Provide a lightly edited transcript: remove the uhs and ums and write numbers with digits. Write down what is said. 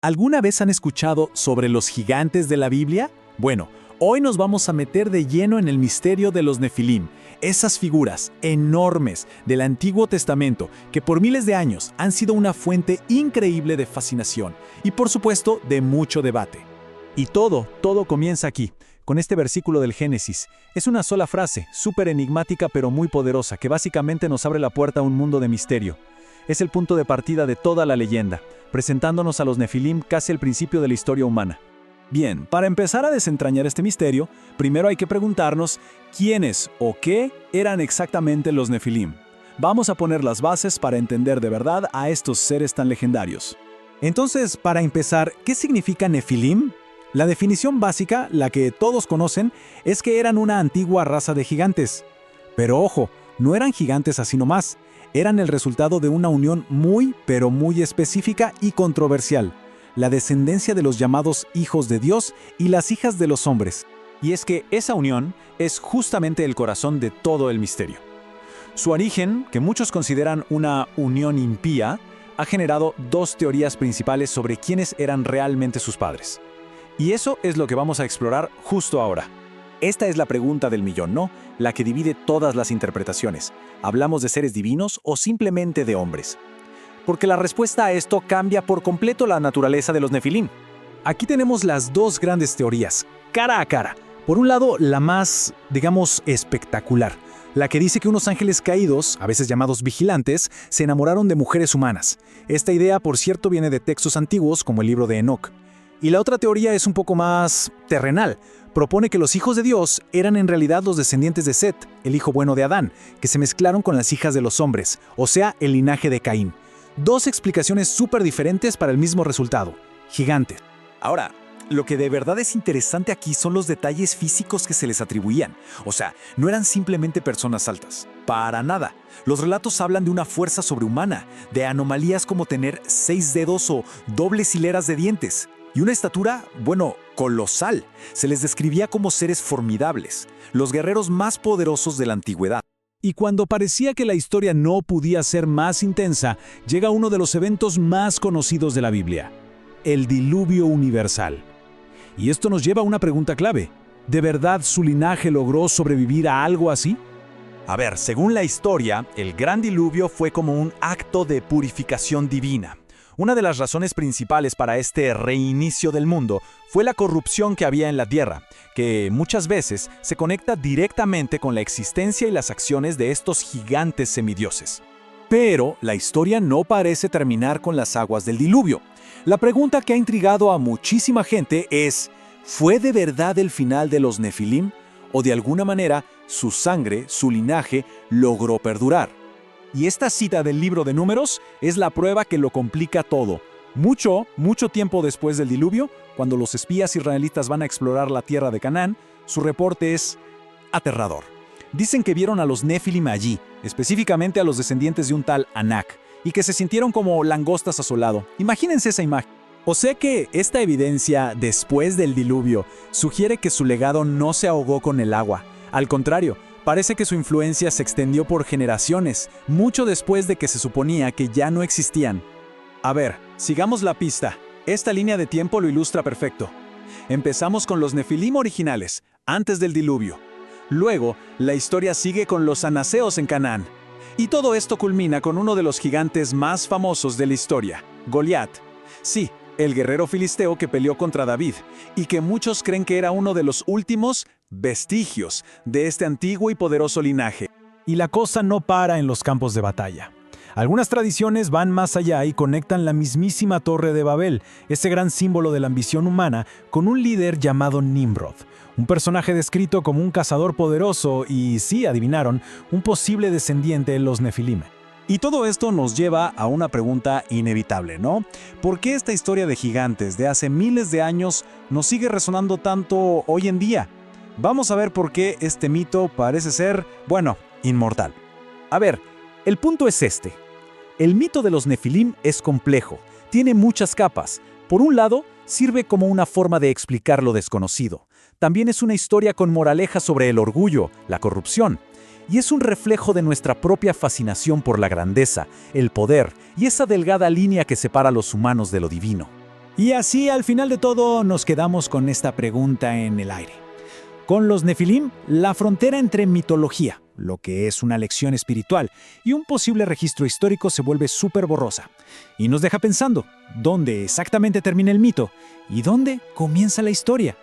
¿Alguna vez han escuchado sobre los gigantes de la Biblia? Bueno, hoy nos vamos a meter de lleno en el misterio de los Nefilim, esas figuras enormes del Antiguo Testamento que por miles de años han sido una fuente increíble de fascinación y por supuesto de mucho debate. Y todo comienza aquí, con este versículo del Génesis. Es una sola frase, súper enigmática pero muy poderosa, que básicamente nos abre la puerta a un mundo de misterio. Es el punto de partida de toda la leyenda, presentándonos a los Nefilim casi al principio de la historia humana. Bien, para empezar a desentrañar este misterio, primero hay que preguntarnos quiénes o qué eran exactamente los Nefilim. Vamos a poner las bases para entender de verdad a estos seres tan legendarios. Entonces, para empezar, ¿qué significa Nefilim? La definición básica, la que todos conocen, es que eran una antigua raza de gigantes. Pero ojo, no eran gigantes así nomás. Eran el resultado de una unión muy, pero muy específica y controversial, la descendencia de los llamados hijos de Dios y las hijas de los hombres. Y es que esa unión es justamente el corazón de todo el misterio. Su origen, que muchos consideran una unión impía, ha generado dos teorías principales sobre quiénes eran realmente sus padres. Y eso es lo que vamos a explorar justo ahora. Esta es la pregunta del millón, ¿no? La que divide todas las interpretaciones. ¿Hablamos de seres divinos o simplemente de hombres? Porque la respuesta a esto cambia por completo la naturaleza de los Nefilim. Aquí tenemos las dos grandes teorías, cara a cara. Por un lado, la más, digamos, espectacular. La que dice que unos ángeles caídos, a veces llamados vigilantes, se enamoraron de mujeres humanas. Esta idea, por cierto, viene de textos antiguos como el libro de Enoc. Y la otra teoría es un poco más terrenal. Propone que los hijos de Dios eran en realidad los descendientes de Set, el hijo bueno de Adán, que se mezclaron con las hijas de los hombres, o sea, el linaje de Caín. Dos explicaciones súper diferentes para el mismo resultado: gigantes. Ahora, lo que de verdad es interesante aquí son los detalles físicos que se les atribuían. O sea, no eran simplemente personas altas. Para nada. Los relatos hablan de una fuerza sobrehumana, de anomalías como tener 6 dedos o dobles hileras de dientes. Y una estatura, bueno, colosal. Se les describía como seres formidables, los guerreros más poderosos de la antigüedad. Y cuando parecía que la historia no podía ser más intensa, llega uno de los eventos más conocidos de la Biblia: el diluvio universal. Y esto nos lleva a una pregunta clave: ¿de verdad su linaje logró sobrevivir a algo así? A ver, según la historia, el gran diluvio fue como un acto de purificación divina. Una de las razones principales para este reinicio del mundo fue la corrupción que había en la tierra, que muchas veces se conecta directamente con la existencia y las acciones de estos gigantes semidioses. Pero la historia no parece terminar con las aguas del diluvio. La pregunta que ha intrigado a muchísima gente es: ¿fue de verdad el final de los Nefilim? ¿O de alguna manera su sangre, su linaje, logró perdurar? Y esta cita del libro de Números es la prueba que lo complica todo. Mucho tiempo después del diluvio, cuando los espías israelitas van a explorar la tierra de Canaán, su reporte es aterrador. Dicen que vieron a los Nefilim allí, específicamente a los descendientes de un tal Anak, y que se sintieron como langostas a su lado. Imagínense esa imagen. O sea que esta evidencia después del diluvio sugiere que su legado no se ahogó con el agua. Al contrario, parece que su influencia se extendió por generaciones, mucho después de que se suponía que ya no existían. A ver, sigamos la pista. Esta línea de tiempo lo ilustra perfecto. Empezamos con los Nefilim originales, antes del diluvio. Luego, la historia sigue con los anaseos en Canaán. Y todo esto culmina con uno de los gigantes más famosos de la historia, Goliat. Sí, el guerrero filisteo que peleó contra David, y que muchos creen que era uno de los últimos vestigios de este antiguo y poderoso linaje. Y la cosa no para en los campos de batalla. Algunas tradiciones van más allá y conectan la mismísima Torre de Babel, ese gran símbolo de la ambición humana, con un líder llamado Nimrod, un personaje descrito como un cazador poderoso y, sí adivinaron, un posible descendiente de los Nefilim. Y todo esto nos lleva a una pregunta inevitable, ¿no? ¿Por qué esta historia de gigantes de hace miles de años nos sigue resonando tanto hoy en día? Vamos a ver por qué este mito parece ser, bueno, inmortal. A ver, el punto es este. El mito de los Nefilim es complejo, tiene muchas capas. Por un lado, sirve como una forma de explicar lo desconocido. También es una historia con moraleja sobre el orgullo, la corrupción. Y es un reflejo de nuestra propia fascinación por la grandeza, el poder y esa delgada línea que separa a los humanos de lo divino. Y así, al final de todo, nos quedamos con esta pregunta en el aire. Con los Nefilim, la frontera entre mitología, lo que es una lección espiritual, y un posible registro histórico se vuelve súper borrosa. Y nos deja pensando, ¿dónde exactamente termina el mito? ¿Y dónde comienza la historia?